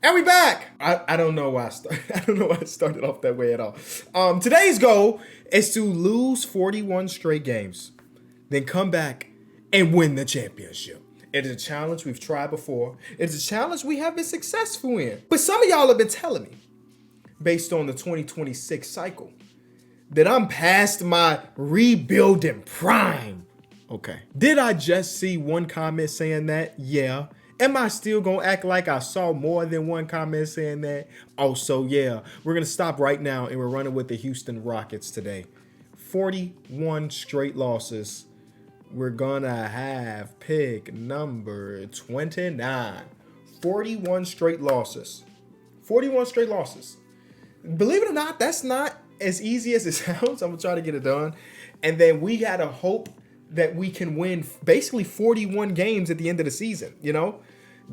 And we back. I don't know why I don't know why I started off that way at all. Today's goal is to lose 41 straight games, then come back and win the championship. It is a challenge we've tried before. It's a challenge we have been successful in. But some of y'all have been telling me, based on the 2026 cycle, that I'm past my rebuilding prime. Okay. Did I just see one comment saying that? Yeah. Am I still gonna act like I saw more than one comment saying that? Also, yeah. We're gonna stop right now and we're running with the Houston Rockets today. 41 straight losses. We're gonna have pick number 29. 41 straight losses. 41 straight losses. Believe it or not, that's not as easy as it sounds. I'm gonna try to get it done. And then we gotta hope that we can win basically 41 games at the end of the season,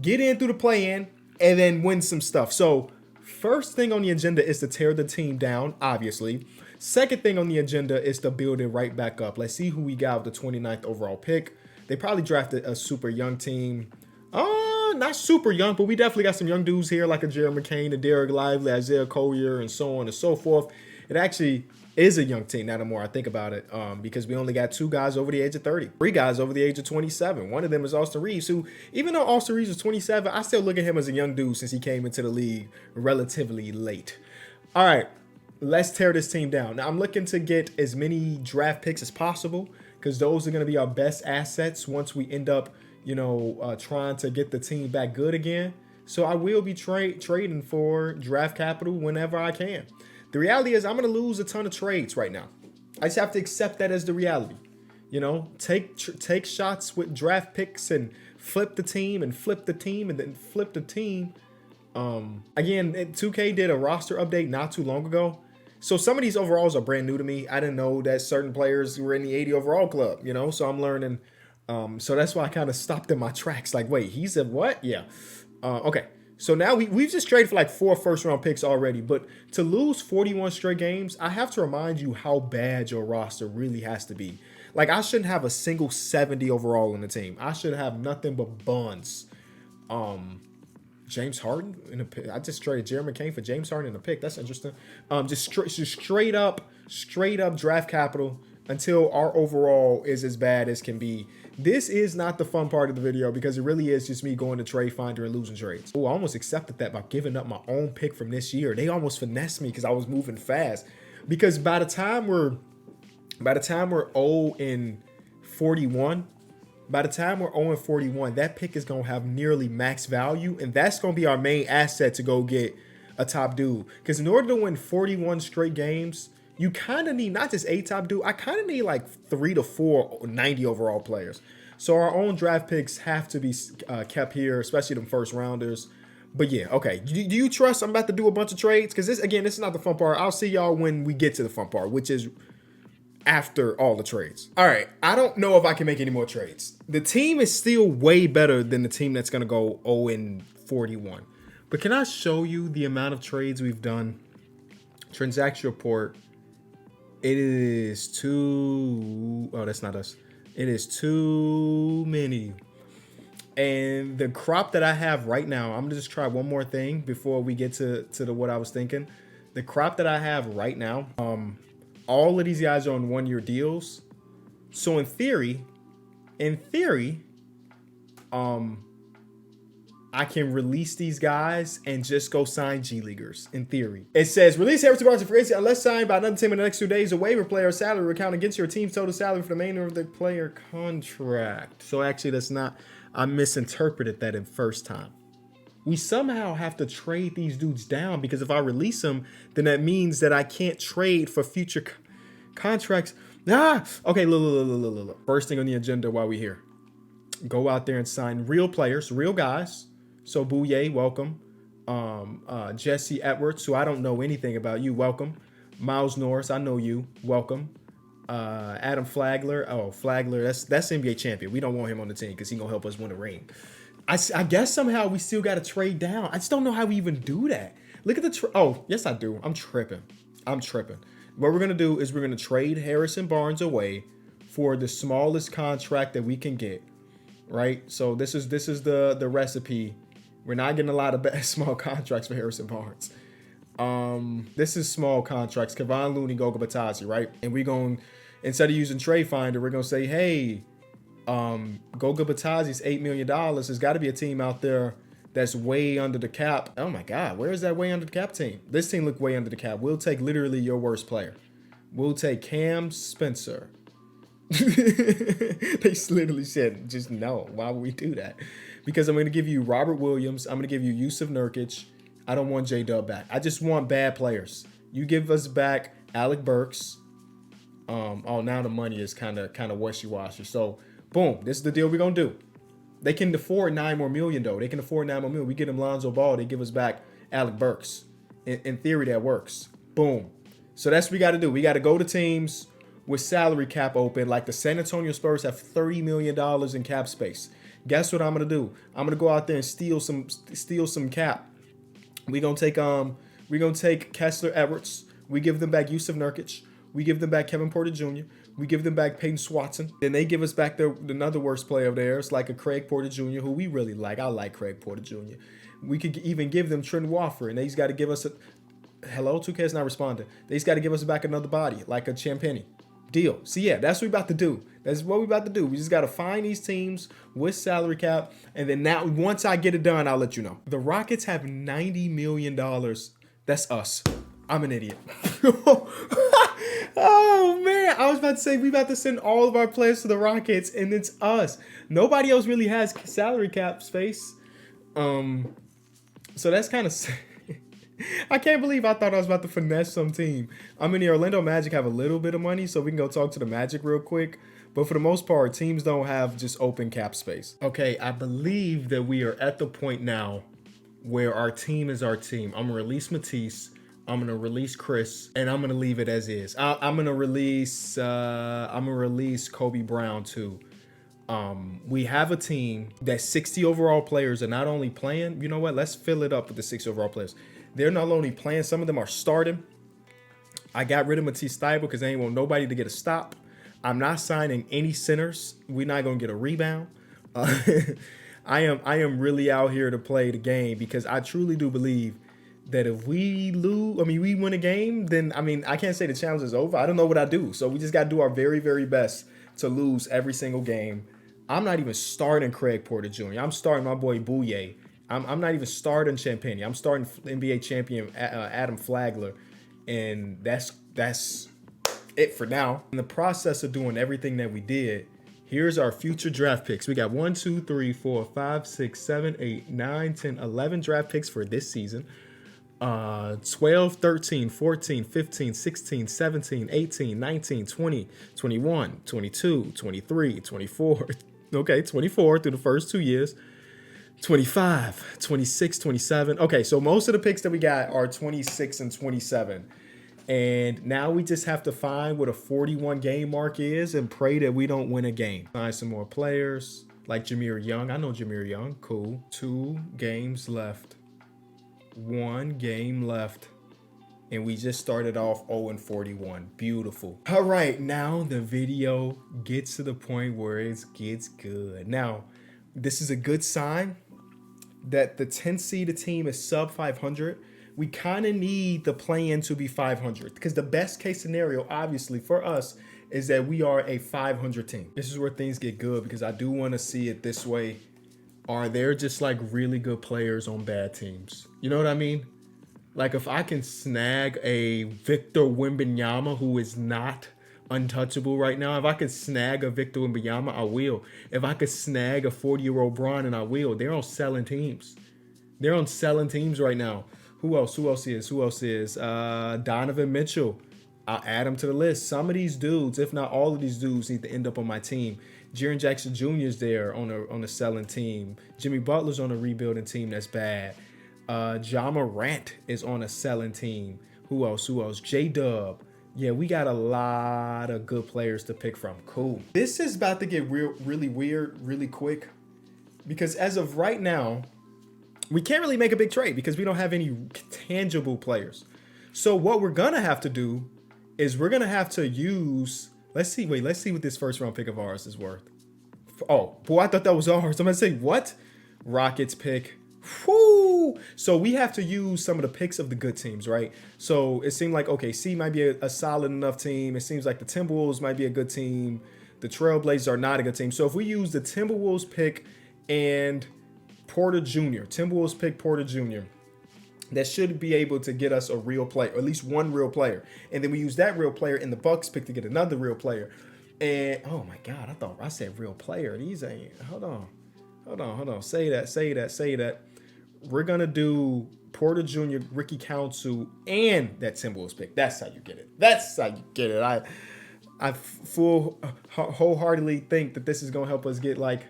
Get in through the play-in and then win some stuff. So first thing on the agenda is to tear the team down, obviously. Second thing on the agenda is to build it right back up. Let's see who we got with the 29th overall pick. They probably drafted a super young team. Not super young, but we definitely got some young dudes here like a Jared McCain, a Derek Lively, Isaiah Collier, and so on and so forth. It actually is a young team now the more I think about it, because we only got 2 guys over the age of 30, 3 guys over the age of 27. One of them is Austin Reeves, who, even though Austin Reeves is 27, I still look at him as a young dude since he came into the league relatively late. All right, let's tear this team down. Now, I'm looking to get as many draft picks as possible because those are going to be our best assets once we end up, trying to get the team back good again. So I will be trading for draft capital whenever I can. The reality is I'm going to lose a ton of trades right now. I just have to accept that as the reality. Take shots with draft picks and flip the team and flip the team and then flip the team. Again, 2K did a roster update not too long ago. So some of these overalls are brand new to me. I didn't know that certain players were in the 80 overall club, so I'm learning. So that's why I kind of stopped in my tracks. Like, wait, he's a what? Yeah. Okay. So now we've just traded for like 4 first-round picks already. But to lose 41 straight games, I have to remind you how bad your roster really has to be. Like, I shouldn't have a single 70 overall in the team. I should have nothing but buns. James Harden in a pick. I just traded Jeremy McCain for James Harden in a pick. That's interesting. Just straight up draft capital until our overall is as bad as can be. This is not the fun part of the video because it really is just me going to Trade Finder and losing trades. Oh, I almost accepted that by giving up my own pick from this year. They almost finessed me because I was moving fast. Because by the time we're 0-41, by the time we're 0-41, that pick is going to have nearly max value, and that's going to be our main asset to go get a top dude. Because in order to win 41 straight games, you kind of need not just a top dude. I kind of need like 3 to 4 90 overall players. So our own draft picks have to be kept here, especially them first rounders. But yeah, okay. Do you trust I'm about to do a bunch of trades? Because this is not the fun part. I'll see y'all when we get to the fun part, which is after all the trades. All right, I don't know if I can make any more trades. The team is still way better than the team that's going to go 0-41. But can I show you the amount of trades we've done? Transaction report. It is too... Oh, that's not us. It is too many. And the crop that I have right now, I'm going to just try one more thing before we get to what I was thinking. The crop that I have right now, all of these guys are on 1-year deals. So in theory, I can release these guys and just go sign G Leaguers, in theory. It says, release Harrison Barnes and free agency unless signed by another team in the next 2 days. A waiver player salary will count against your team's total salary for the remainder of the player contract. So actually, that's not, I misinterpreted that in first time. We somehow have to trade these dudes down because if I release them, then that means that I can't trade for future contracts. Okay, look. First thing on the agenda while we're here. Go out there and sign real players, real guys. So Bouye, welcome. Jesse Edwards, who I don't know anything about, you welcome. Miles Norris, I know you, welcome. Adam Flagler, Flagler, that's NBA champion. We don't want him on the team because he's gonna help us win a ring. I guess somehow we still got to trade down. I just don't know how we even do that. Look at the oh yes I do. I'm tripping. What we're gonna do is we're gonna trade Harrison Barnes away for the smallest contract that we can get. Right. So this is the recipe. We're not getting a lot of small contracts for Harrison Barnes. This is small contracts. Kevon Looney, Goga Batasi, right? And we're going, instead of using Trade Finder, we're going to say, hey, Goga Batasi's $8 million. There's got to be a team out there that's way under the cap. Oh my God, where is that way under the cap team? This team look way under the cap. We'll take literally your worst player. We'll take Cam Spencer. They literally said, just no. Why would we do that? Because I'm going to give you Robert Williams. I'm going to give you Yusuf Nurkic. I don't want J-Dub back. I just want bad players. You give us back Alec Burks. Oh, now the money is kind of wishy-washy. So, boom, this is the deal we're going to do. They can afford $9 more million, though. They can afford $9 more million. We get them Lonzo Ball. They give us back Alec Burks. In theory, that works. Boom. So that's what we got to do. We got to go to teams with salary cap open. Like the San Antonio Spurs have $30 million in cap space. Guess what I'm going to do? I'm going to go out there and steal some cap. We're going to take Kessler Edwards. We give them back Yusuf Nurkic. We give them back Kevin Porter Jr. We give them back Peyton Swatson. Then they give us back another worst player of theirs, like a Craig Porter Jr., who we really like. I like Craig Porter Jr. We could even give them Trent Wofford, and they just got to give us hello, 2K is not responding. They just got to give us back another body, like a Champagny. Deal. So yeah, that's what we about to do. That's what we about to do. We just got to find these teams with salary cap, and then now once I get it done, I'll let you know. The Rockets have $90 million. That's us. I'm an idiot. Oh man, I was about to say we about to send all of our players to the Rockets, and it's us. Nobody else really has salary cap space. So that's kind of. I can't believe I thought I was about to finesse some team. I mean, the Orlando Magic have a little bit of money, so we can go talk to the Magic real quick. But for the most part, teams don't have just open cap space. Okay, I believe that we are at the point now where our team is our team. I'm going to release Matisse. I'm going to release Chris, and I'm going to leave it as is. I'm going to release Kobe Brown too. We have a team that 60 overall players are not only playing, you know what? Let's fill it up with the 60 overall players. They're not only playing, some of them are starting. I got rid of Matisse Thybulle because they ain't want nobody to get a stop. I'm not signing any centers. We're not going to get a rebound. I am really out here to play the game because I truly do believe that if we we win a game, then, I can't say the challenge is over. I don't know what I do. So we just got to do our very, very best to lose every single game. I'm not even starting Craig Porter Jr. I'm starting my boy Bouye. I'm not even starting Champagny. I'm starting NBA champion Adam Flagler. And that's it for now. In the process of doing everything that we did, here's our future draft picks. We got 1, 2, 3, 4, 5, 6, 7, 8, 9, 10, 11 draft picks for this season. 12, 13, 14, 15, 16, 17, 18, 19, 20, 21, 22, 23, 24. Okay, 24 through the first 2 years. 25, 26, 27. Okay, so most of the picks that we got are 26 and 27. And now we just have to find what a 41 game mark is and pray that we don't win a game. Find some more players like Jameer Young. I know Jameer Young. Cool. 2 games left. 1 game left. And we just started off 0-41. Beautiful. All right, now the video gets to the point where it gets good. Now, this is a good sign that the 10th seeded team is sub 500. We kind of need the play-in to be 500 because the best case scenario, obviously, for us is that we are a 500 team. This is where things get good because I do want to see it this way. Are there just like really good players on bad teams? You know what I mean? Like if I can snag a Victor Wembanyama who is not untouchable right now, if I could snag a Victor Wembanyama, I will. If I could snag a 40-year-old Bron, and I will. They're on selling teams. They're on selling teams right now. Who else is? Donovan Mitchell. I'll add him to the list. Some of these dudes, if not all of these dudes, need to end up on my team. Jaren Jackson Jr. is there on a selling team. Jimmy Butler's on a rebuilding team that's bad. Ja Morant is on a selling team. Who else? J-Dub. Yeah, we got a lot of good players to pick from. Cool. This is about to get really weird really quick because as of right now, we can't really make a big trade because we don't have any tangible players. So what we're going to have to do is we're going to have to use, let's see what this first round pick of ours is worth. Oh, boy, I thought that was ours. I'm going to say, what? Rockets pick. Whoo! So we have to use some of the picks of the good teams, right? So it seemed like OKC might be a solid enough team. It seems like the Timberwolves might be a good team. The Trailblazers are not a good team. So if we use the Timberwolves pick and Porter Jr., Timberwolves pick Porter Jr., that should be able to get us a real player, or at least one real player. And then we use that real player in the Bucks pick to get another real player. And oh my God, I thought I said real player. These ain't. Hold on. Say that. We're gonna do Porter Jr., Ricky Council, and that Timberwolves pick. That's how you get it. I wholeheartedly think that this is gonna help us get like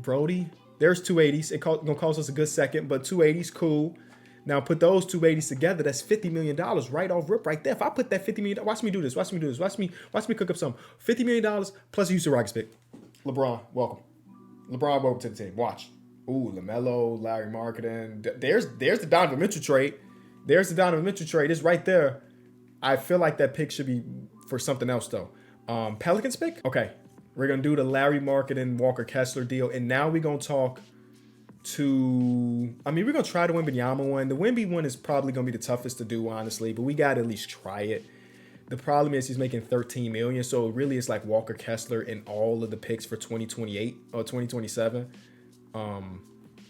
Brody. There's 280s. It's gonna cost us a good second, but 280s cool. Now put those 280s together. That's $50 million right off rip right there. If I put that $50 million, watch me do this. Watch me cook up some $50 million plus a Houston Rockets pick. LeBron, welcome. Welcome to the team. Watch. Ooh, LaMelo, Larry Marketing. There's the Donovan Mitchell trade. It's right there. I feel like that pick should be for something else though. Pelicans pick. Okay, we're gonna do the Larry Marketing Walker Kessler deal, and now we're gonna talk to. I mean, we're gonna try the Wembanyama one. The Wemby one is probably gonna be the toughest to do, honestly, but we gotta at least try it. The problem is he's making $13 million, so really it's like Walker Kessler in all of the picks for 2028 or 2027. Matter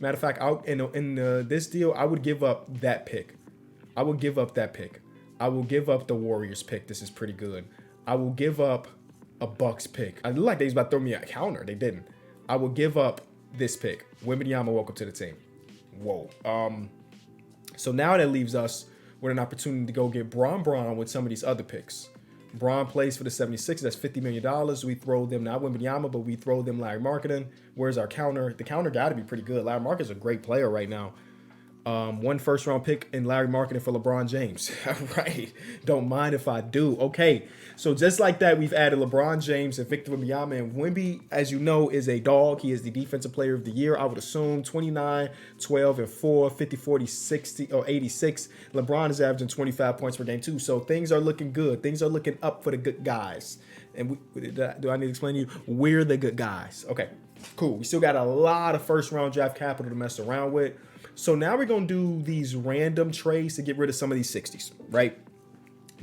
of fact, in this deal, I would give up that pick. I will give up the Warriors pick. This is pretty good. I will give up a Bucks pick. I look like they was about to throw me a counter. They didn't. I will give up this pick. Wembanyama, welcome to the team. Whoa. So now that leaves us with an opportunity to go get Braun with some of these other picks. Braun plays for the 76ers. That's $50 million. We throw them, not Wembanyama, but we throw them Larry Marketing. Where's our counter? The counter got to be pretty good. Larry Marketing's a great player right now. One first round pick in Larry Marketing for LeBron James. Right. Don't mind if I do. Okay. So just like that, we've added LeBron James and Victor Wembanyama. And Wemby, as you know, is a dog. He is the defensive player of the year. I would assume 29, 12, and 4, 50, 40, 60, or 86. LeBron is averaging 25 points per game too. So things are looking good. Things are looking up for the good guys. And do I need to explain to you? We're the good guys. Okay, cool. We still got a lot of first round draft capital to mess around with. So now we're going to do these random trades to get rid of some of these 60s, right?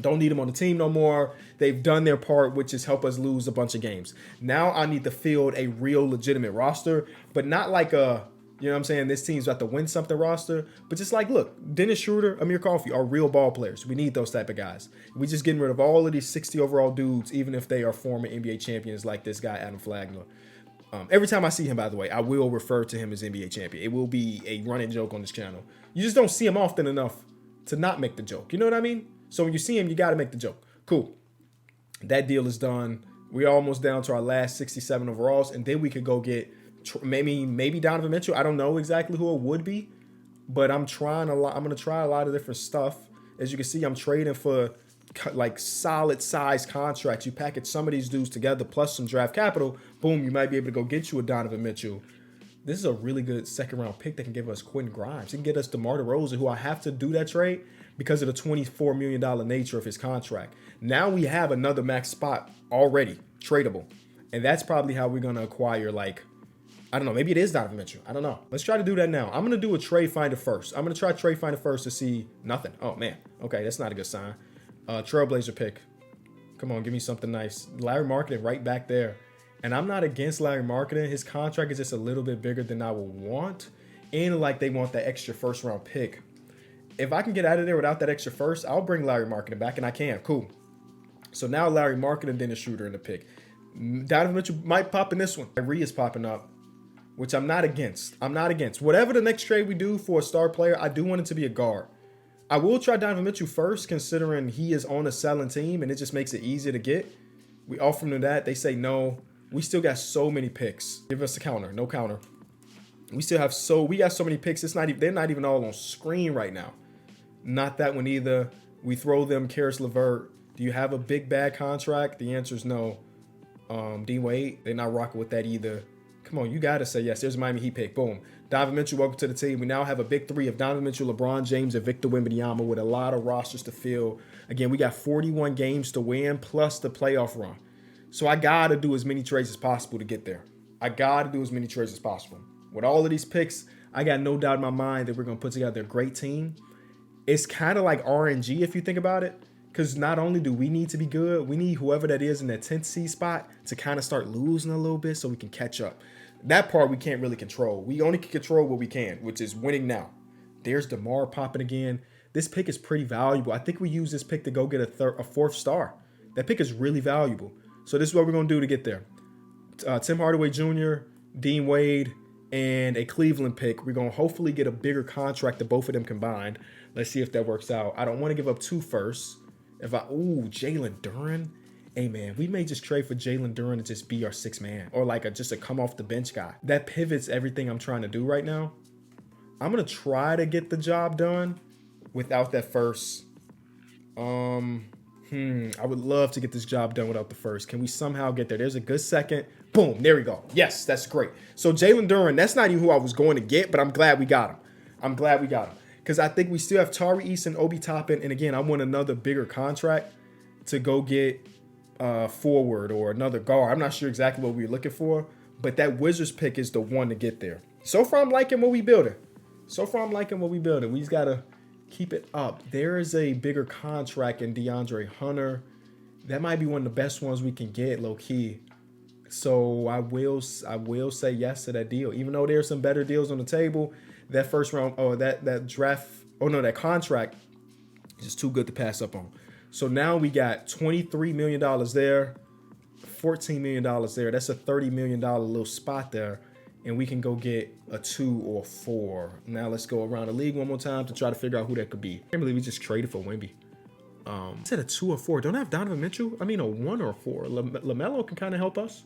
Don't need them on the team no more. They've done their part, which is help us lose a bunch of games. Now I need to field a real legitimate roster, but not like a, you know what I'm saying, this team's about to win something roster, but just like, look, Dennis Schroeder, Amir Coffey are real ball players. We need those type of guys. We just getting rid of all of these 60 overall dudes, even if they are former NBA champions like this guy, Adam Flagler. Every time I see him, by the way, I will refer to him as NBA champion. It will be a running joke on this channel. You just don't see him often enough to not make the joke. You know what I mean? So when you see him, you got to make the joke. Cool. That deal is done. We're almost down to our last 67 overalls, and then we could go get maybe Donovan Mitchell. I don't know exactly who it would be, but I'm trying a lot. I'm going to try a lot of different stuff. As you can see, I'm trading for like solid size contracts. You package some of these dudes together plus some draft capital, boom, you might be able to go get you a Donovan Mitchell. This is a really good second round pick that can give us Quentin Grimes. It can get us DeMar DeRozan, who I have to do that trade because of the $24 million nature of his contract. Now we have another max spot already tradable, and that's probably how we're going to acquire, like, I don't know, maybe it is Donovan Mitchell. I don't know. Let's try to do that now. I'm going to do a trade finder first. I'm going to try trade finder first to see nothing. Oh man, okay, that's not a good sign. Trailblazer pick. Come on, give me something nice. Larry Marketing right back there. And I'm not against Larry Marketing. His contract is just a little bit bigger than I would want. And like they want that extra first round pick. If I can get out of there without that extra first, I'll bring Larry Marketing back, and I can. Cool. So now Larry Marketing, Dennis Schroeder in the pick. Donovan Mitchell might pop in this one. Kyrie is popping up, which I'm not against. Whatever the next trade we do for a star player, I do want it to be a guard. I will try Donovan Mitchell first, considering he is on a selling team, and it just makes it easier to get. We offer them that. They say no. We still got so many picks. Give us a counter. No counter. We got so many picks. They're not even all on screen right now. Not that one either. We throw them Karis LeVert. Do you have a big bad contract? The answer is no. D Wade, they're not rocking with that either. Come on, you gotta say yes. There's a Miami Heat pick. Boom. Donovan Mitchell, welcome to the team. We now have a big three of Donovan Mitchell, LeBron James, and Victor Wembanyama with a lot of rosters to fill. Again, we got 41 games to win plus the playoff run. So I gotta do as many trades as possible to get there. With all of these picks, I got no doubt in my mind that we're going to put together a great team. It's kind of like RNG if you think about it. Because not only do we need to be good, we need whoever that is in that 10th seed spot to kind of start losing a little bit so we can catch up. That part we can't really control. We only can control what we can, which is winning now. There's DeMar popping again. This pick is pretty valuable. I think we use this pick to go get a fourth star. That pick is really valuable. So this is what we're going to do to get there. Tim Hardaway Jr., Dean Wade, and a Cleveland pick. We're going to hopefully get a bigger contract to both of them combined. Let's see if that works out. I don't want to give up 2 firsts. Jalen Duren. Hey, man, we may just trade for Jalen Duren to just be our 6th man or like just a come off the bench guy. That pivots everything I'm trying to do right now. I'm going to try to get the job done without that first. I would love to get this job done without the first. Can we somehow get there? There's a good second. Boom, there we go. Yes, that's great. So Jalen Duren, that's not even who I was going to get, but I'm glad we got him. Because I think we still have Tari Eason, Obi Toppin, and again, I want another bigger contract to go get forward or another guard. I'm not sure exactly what we're looking for, but that Wizards pick is the one to get there. So far, I'm liking what we're building. We just got to keep it up. There is a bigger contract in DeAndre Hunter. That might be one of the best ones we can get, low-key. So I will say yes to that deal. Even though there's some better deals on the table, that first round or that draft, that contract is just too good to pass up on. So now we got $23 million there, $14 million there. That's a $30 million little spot there. And we can go get a 2 or 4. Now let's go around the league one more time to try to figure out who that could be. I can't believe we just traded for Wemby. I said a 2 or 4. Don't I have Donovan Mitchell? I mean a 1 or a 4. LaMelo can kind of help us.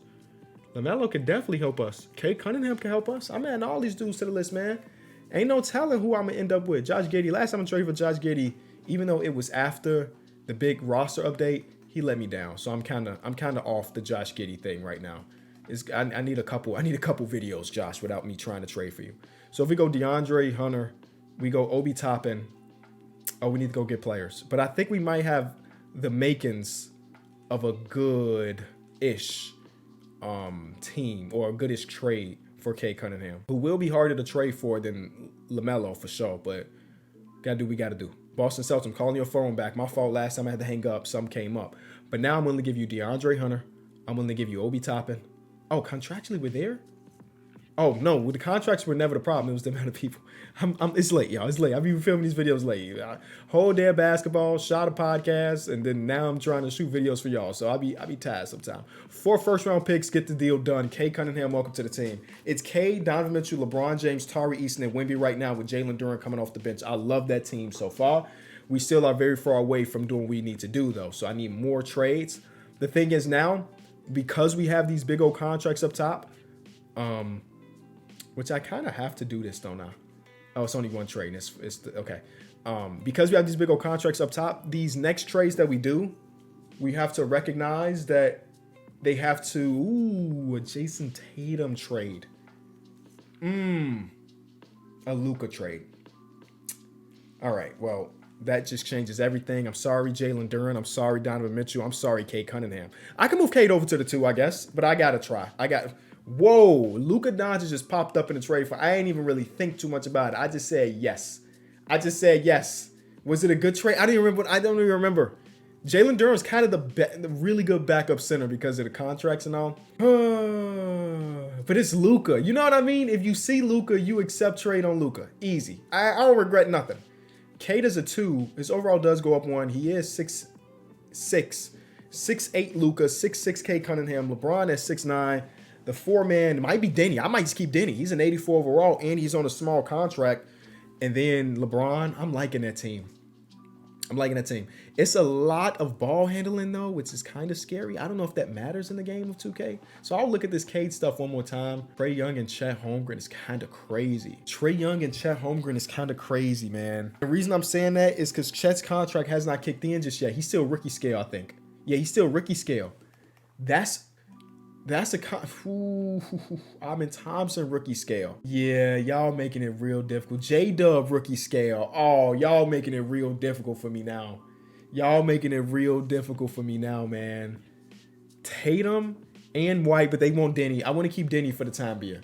LaMelo can definitely help us. Cade Cunningham can help us. I'm adding all these dudes to the list, man. Ain't no telling who I'm going to end up with. Josh Giddey. Last time I traded for Josh Giddey, even though it was after the big roster update, he let me down. So I'm kind of off the Josh Giddey thing right now. I need a couple videos, Josh, without me trying to trade for you. So if we go DeAndre Hunter, we go Obi Toppin. Oh, we need to go get players. But I think we might have the makings of a good-ish team or a goodish trade for Cade Cunningham, who will be harder to trade for than LaMelo for sure, but gotta do what we gotta do. Boston Celtics, I'm calling your phone back. My fault last time I had to hang up. Some came up. But now I'm willing to give you DeAndre Hunter. I'm willing to give you Obi Toppin. Oh, contractually we're there? Oh, no, well, the contracts were never the problem. It was the amount of people. It's late, y'all. It's late. I've been filming these videos late. Whole day of basketball, shot a podcast, and then now I'm trying to shoot videos for y'all. So I'll be tired sometime. 4 first-round picks, get the deal done. Cade Cunningham, welcome to the team. It's Cade, Donovan Mitchell, LeBron James, Tari Eason, and Wemby right now with Jalen Duren coming off the bench. I love that team so far. We still are very far away from doing what we need to do, though. So I need more trades. The thing is now, because we have these big old contracts up top, which I kind of have to do this, don't I? Oh, it's only one trade. Okay. Because we have these big old contracts up top, these next trades that we do, we have to recognize that they have to, a Jason Tatum trade. A Luka trade. All right, well, that just changes everything. I'm sorry, Jalen Duren. I'm sorry, Donovan Mitchell. I'm sorry, Cade Cunningham. I can move Cade over to the 2, I guess, but I got to try. Whoa, Luka Doncic just popped up in the trade for. I ain't even really think too much about it. I just said yes. Was it a good trade? I don't even remember. Jalen Duren's kind of the really good backup center because of the contracts and all. But it's Luka. You know what I mean? If you see Luka, you accept trade on Luka. Easy. I don't regret nothing. Cade is a 2. His overall does go up 1. He is 6'6". 6'8" Luka, 6'6" Cade Cunningham. LeBron at 6'9". The 4-man might be Denny. I might just keep Denny. He's an 84 overall, and he's on a small contract. And then LeBron, I'm liking that team. It's a lot of ball handling, though, which is kind of scary. I don't know if that matters in the game of 2K. So I'll look at this Cade stuff one more time. Trae Young and Chet Holmgren is kind of crazy. Man. The reason I'm saying that is because Chet's contract has not kicked in just yet. He's still rookie scale, I think. Yeah, he's still rookie scale. That's Amin Thompson rookie scale. Yeah, y'all making it real difficult. J-Dub rookie scale. Oh, y'all making it real difficult for me now. Man. Tatum and White, but they want Denny. I want to keep Denny for the time being.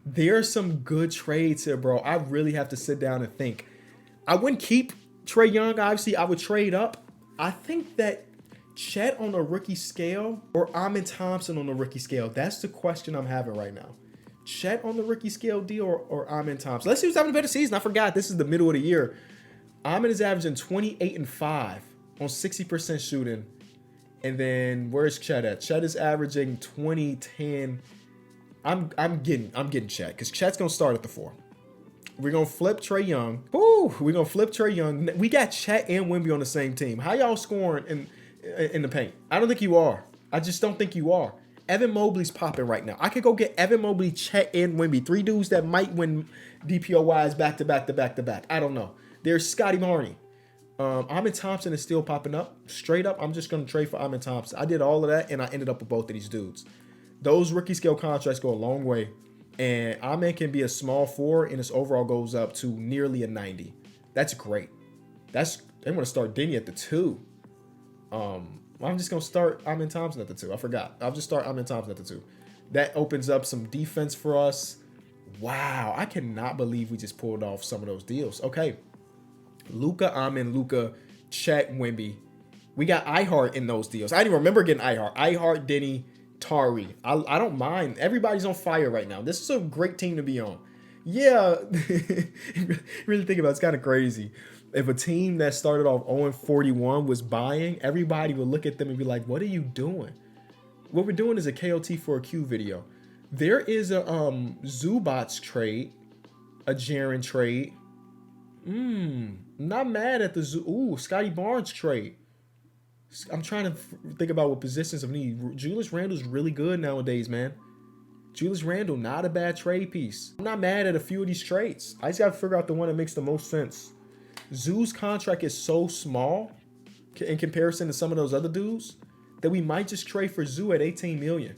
There's some good trades here, bro. I really have to sit down and think. I wouldn't keep Trey Young. Obviously, I would trade up. I think that Chet on a rookie scale or Amin Thompson on the rookie scale. That's the question I'm having right now. Chet on the rookie scale deal or Amin Thompson. Let's see who's having a better season. I forgot this is the middle of the year. Amin is averaging 28 and 5 on 60% shooting. And then where's Chet at? Chet is averaging 20, 10. I'm getting Chet because Chet's gonna start at the 4. We're gonna flip Trey Young. Woo! We're gonna flip Trey Young. We got Chet and Wemby on the same team. How y'all scoring in the paint? I don't think you are. I just don't think you are. Evan Mobley's popping right now. I could go get Evan Mobley, Chet, and Wemby. 3 dudes that might win DPOYs back to back to back to back. I don't know. There's Scotty Barney. Amin Thompson is still popping up. Straight up, I'm just gonna trade for Amin Thompson. I did all of that, and I ended up with both of these dudes. Those rookie scale contracts go a long way. And Amin can be a small 4, and his overall goes up to nearly a 90. That's great. They want to start Denny at the 2. I'm just gonna start Amin Thompson at the 2. I forgot. I'll just start Amin Thompson at the 2. That opens up some defense for us. Wow, I cannot believe we just pulled off some of those deals. Okay, Luka, Amin, Luka, Chet, Wemby. We got iHeart in those deals. I didn't even remember getting iHeart. iHeart, Denny, Tari. I don't mind. Everybody's on fire right now. This is a great team to be on. Yeah, really think about it. It's kind of crazy. If a team that started off 0-41 was buying, everybody would look at them and be like, what are you doing? What we're doing is a KOT for a Q video. There is a Zubats trade, a Jaren trade. Not mad at the Scotty Barnes trade. I'm trying to think about what positions of need. Julius Randle's really good nowadays, man. Julius Randle, not a bad trade piece. I'm not mad at a few of these trades. I just got to figure out the one that makes the most sense. Zoo's contract is so small in comparison to some of those other dudes that we might just trade for Zoo at $18 million.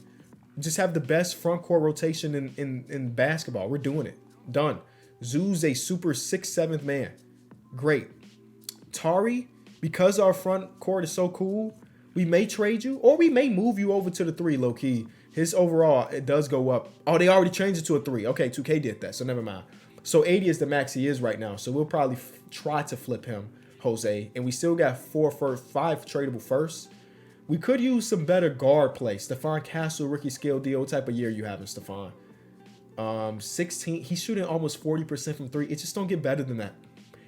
Just have the best front court rotation in basketball. We're doing it. Done. Zoo's a super 6th, 7th man. Great. Tari, because our front court is so cool, we may trade you or we may move you over to the 3 low key. His overall, it does go up. Oh, they already changed it to a 3. Okay, 2K did that, so never mind. So 80 is the max he is right now. So we'll probably try to flip him, Jose. And we still got 5 tradable firsts. We could use some better guard play. Stephon Castle, rookie scale deal. What type of year you having, Stephon? 16. He's shooting almost 40% from 3. It just don't get better than that.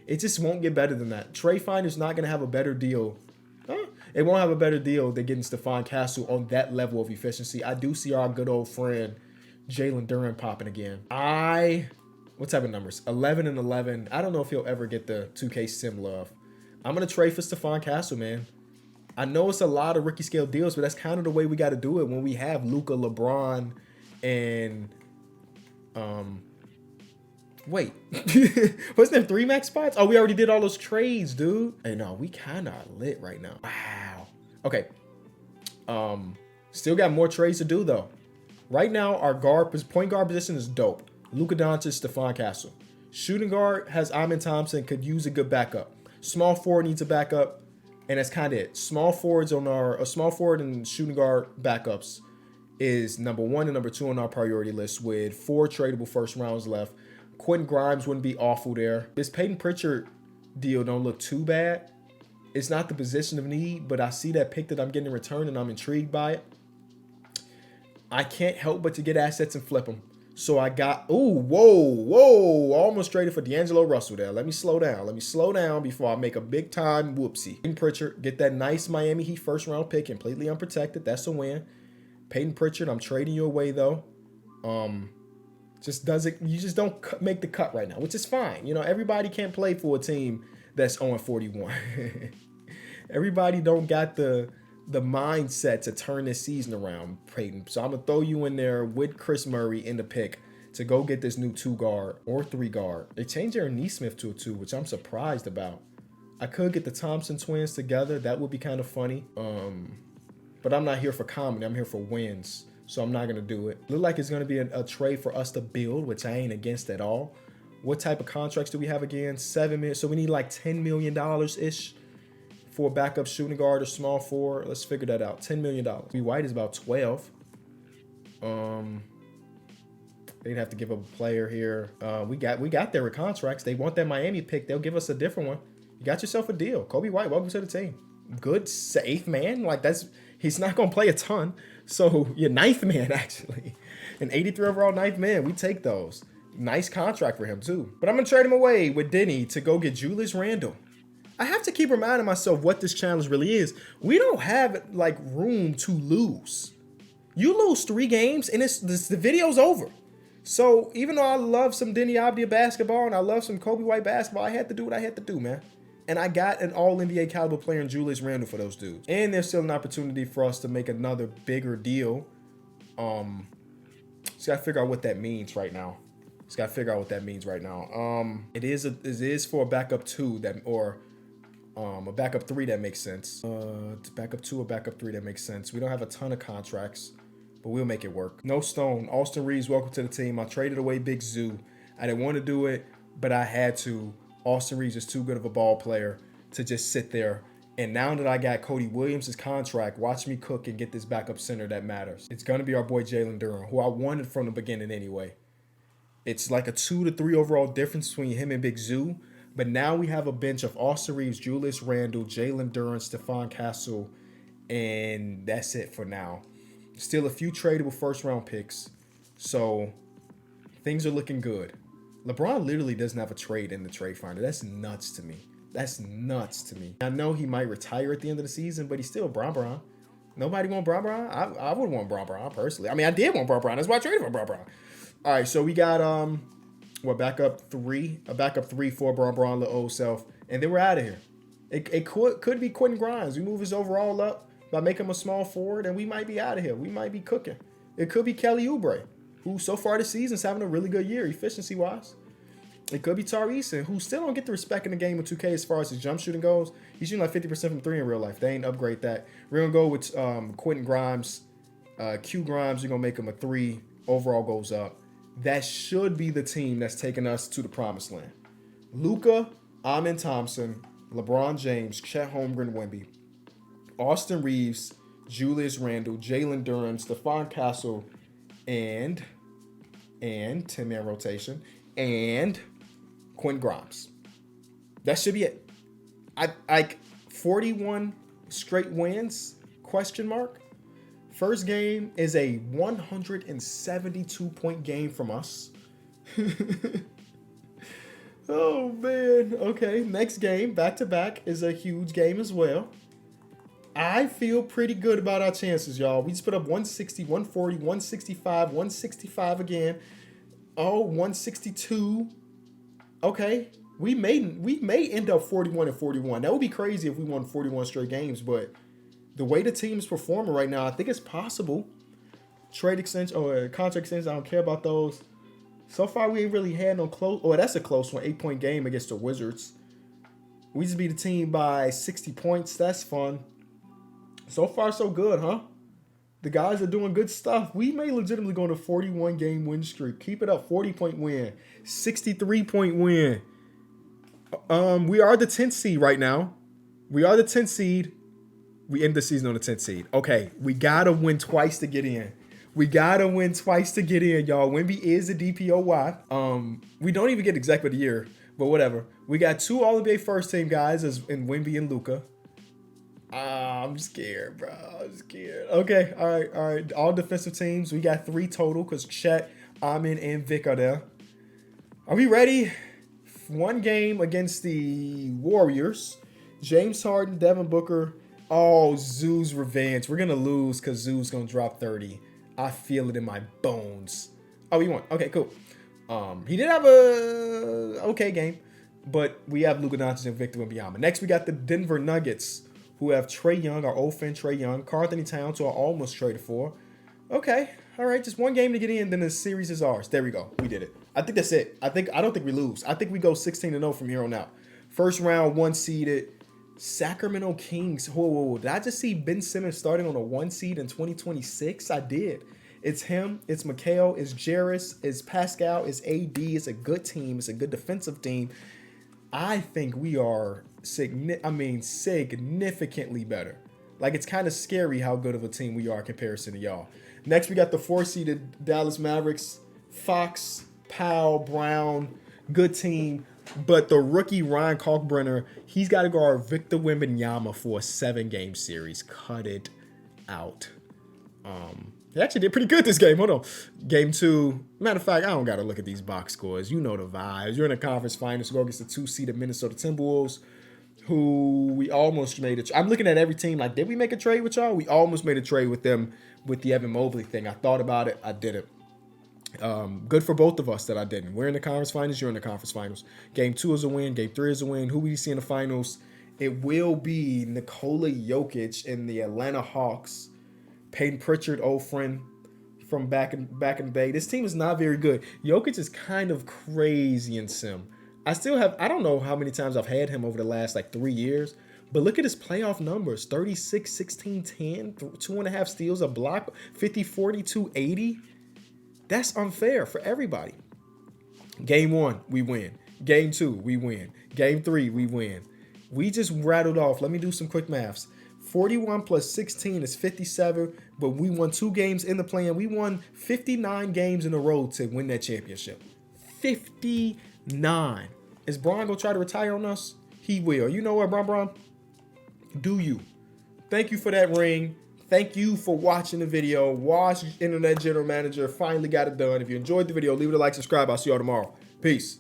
It just won't get better than that. Trey Finder's not going to have a better deal. It won't have a better deal than getting Stephon Castle on that level of efficiency. I do see our good old friend Jalen Duren popping again. What type of numbers? 11 and 11. I don't know if he'll ever get the 2K sim love. I'm going to trade for Stephon Castle, man. I know it's a lot of rookie scale deals, but that's kind of the way we got to do it when we have Luka, LeBron, and wait. Wasn't there 3 max spots? Oh, we already did all those trades, dude. Hey, no, we kind of lit right now. Wow. Okay. Still got more trades to do, though. Right now, our point guard position is dope. Luka Doncic, Stephon Castle. Shooting guard has Amin Thompson, could use a good backup. Small forward needs a backup, and that's kind of it. Small forward and shooting guard backups is number 1 and number 2 on our priority list with 4 tradable first rounds left. Quentin Grimes wouldn't be awful there. This Peyton Pritchard deal don't look too bad. It's not the position of need, but I see that pick that I'm getting in return, and I'm intrigued by it. I can't help but to get assets and flip them. So I got, whoa. Almost traded for D'Angelo Russell there. Let me slow down before I make a big time whoopsie. Peyton Pritchard, get that nice Miami Heat first round pick, completely unprotected. That's a win. Peyton Pritchard, I'm trading you away though. You just don't make the cut right now, which is fine. You know, everybody can't play for a team that's 0-41. Everybody don't got the mindset to turn this season around, Peyton. So I'm going to throw you in there with Chris Murray in the pick to go get this new 2 guard or 3 guard. They changed Aaron Nesmith to a 2, which I'm surprised about. I could get the Thompson twins together. That would be kind of funny. But I'm not here for comedy. I'm here for wins. So I'm not going to do it. Look like it's going to be a trade for us to build, which I ain't against at all. What type of contracts do we have again? $7 million. So we need like $10 million-ish. For a backup shooting guard or small forward. Let's figure that out. $10 million. B. White is about 12. They'd have to give up a player here. We got their contracts. They want that Miami pick. They'll give us a different one. You got yourself a deal. Kobe White, welcome to the team. Good, safe man. Like he's not gonna play a ton. So your ninth man actually, an 83 overall ninth man. We take those. Nice contract for him too. But I'm gonna trade him away with Denny to go get Julius Randle. I have to keep reminding myself what this challenge really is. We don't have like room to lose. You lose 3 games and the video's over. So even though I love some Denny Abdia basketball and I love some Kobe White basketball, I had to do what I had to do, man. And I got an all-NBA caliber player in Julius Randle for those dudes. And there's still an opportunity for us to make another bigger deal. Just gotta figure out what that means right now. It is for a backup 2 a backup 3 that makes sense. Backup 2 or backup 3 that makes sense. We don't have a ton of contracts, but we'll make it work. No Stone. Austin Reeves, welcome to the team. I traded away Big Zoo. I didn't want to do it, but I had to. Austin Reeves is too good of a ball player to just sit there. And now that I got Cody Williams' contract, watch me cook and get this backup center that matters. It's going to be our boy Jalen Duren, who I wanted from the beginning anyway. It's like a 2 to 3 overall difference between him and Big Zoo. But now we have a bench of Austin Reeves, Julius Randle, Jalen Duren, Stephon Castle, and that's it for now. Still a few tradable first-round picks, so things are looking good. LeBron literally doesn't have a trade in the trade finder. That's nuts to me. I know he might retire at the end of the season, but he's still Bron. Nobody want Bron. I would want Bron personally. I mean, I did want Bron. That's why I traded for Bron. All right, so we got backup 3, a backup 3 for Bron, the old self, and then we're out of here. It could be Quentin Grimes. We move his overall up by making him a small forward, and we might be out of here. We might be cooking. It could be Kelly Oubre, who so far this season is having a really good year efficiency-wise. It could be Tari, who still don't get the respect in the game of 2K as far as his jump shooting goes. He's shooting like 50% from 3 in real life. They ain't upgrade that. We're going to go with Quentin Grimes. Q Grimes, you're going to make him a 3. Overall goes up. That should be the team that's taking us to the promised land. Luka, Amen Thompson, LeBron James, Chet Holmgren, Wemby, Austin Reeves, Julius Randle, Jalen Duren, Stephon Castle, and 10-man rotation, and Quentin Grimes. That should be it. I 41 straight wins, question mark. First game is a 172-point game from us. Oh, man. Okay, next game, back-to-back, is a huge game as well. I feel pretty good about our chances, y'all. We just put up 160, 140, 165, 165 again. Oh, 162. Okay, we may end up 41 and 41. That would be crazy if we won 41 straight games, but the way the team is performing right now, I think it's possible. Trade extension or contract extensions, I don't care about those. So far, we ain't really had no close. Oh, that's a close one. 8-point game against the Wizards. We just beat the team by 60 points. That's fun. So far, so good, huh? The guys are doing good stuff. We may legitimately go on a 41-game win streak. Keep it up. 40-point win. 63-point win. We are the 10th seed right now. We are the 10th seed. We end the season on the 10th seed. Okay, we got to win twice to get in. Y'all. Wemby is a DPOY. We don't even get exactly the year, but whatever. We got 2 All-NBA first-team guys in Wemby and Luka. I'm scared, bro. Okay, all right. All defensive teams. We got 3 total because Chet, Amin, and Vic are there. Are we ready? 1 game against the Warriors. James Harden, Devin Booker. Oh, Zoo's revenge. We're going to lose because Zoo's going to drop 30. I feel it in my bones. Oh, he won. Okay, cool. He did have a okay game, but we have Luka Doncic and Victor Wembanyama. Next, we got the Denver Nuggets, who have Trae Young, our old friend Trae Young, Karl Anthony Towns, who I almost traded for. Okay, all right, just 1 game to get in, then the series is ours. There we go. We did it. I think that's it. I don't think we lose. I think we go 16-0 from here on out. First round, 1 seeded. Sacramento Kings. Whoa. Did I just see Ben Simmons starting on a 1 seed in 2026? I did. It's him. It's Mikal. It's Jarris. It's Pascal. It's AD. It's a good team. It's a good defensive team. I think we are significantly better. Like, it's kind of scary how good of a team we are in comparison to y'all. Next, we got the 4-seeded Dallas Mavericks. Fox, Powell, Brown, good team. But the rookie Ryan Kalkbrenner, he's got to guard Victor Wembanyama for a 7-game series. Cut it out. He actually did pretty good this game. Hold on. Game 2. Matter of fact, I don't got to look at these box scores. You know the vibes. You're in the conference finals. Go against the 2-seeded Minnesota Timberwolves, who we almost made it. I'm looking at every team like, did we make a trade with y'all? We almost made a trade with them with the Evan Mobley thing. I thought about it. I didn't. Good for both of us that I didn't. We're in the conference finals. You're in the conference finals. Game 2 is a win. Game 3 is a win. Who we see in the finals? It will be Nikola Jokic and the Atlanta Hawks. Peyton Pritchard, old friend from back in the day. This team is not very good. Jokic is kind of crazy in sim. I don't know how many times I've had him over the last 3 years, but look at his playoff numbers. 36, 16, 10, 2.5 steals, a block, 50, 40, 280. That's unfair for everybody. Game 1, we win. Game 2, we win. Game 3, we win. We just rattled off. Let me do some quick maths. 41 plus 16 is 57, but we won 2 games in the play-in. We won 59 games in a row to win that championship. 59. Is Bron going to try to retire on us? He will. You know what, Bron? Do you? Thank you for that ring. Thank you for watching the video. Wash Internet General Manager finally got it done. If you enjoyed the video, leave it a like, subscribe. I'll see y'all tomorrow. Peace.